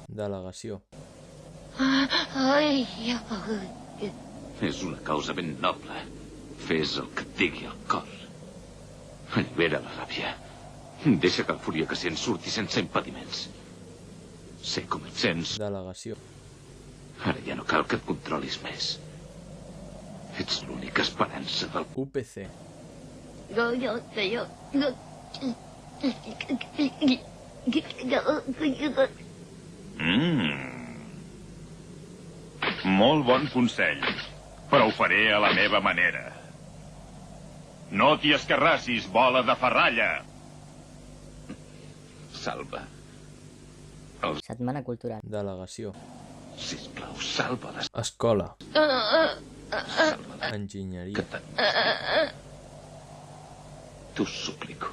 Delegació. És una causa ben noble. Fes el que et digui el cor. Allibera la ràbia. Deixa que la fúria que sents surti sense impediments. Sé com et sents. Delegació. Ara ja no cal que et controlis més. Ets l'única esperança del... UPC. Molt bon consell, però ho faré a la meva manera. No t'hi escarrassis, bola de ferralla! Salva. Setmana cultural. Delegació. Sisplau, salva-les. Escola. Salva-les. Enginyeria. Que t'ho suplico.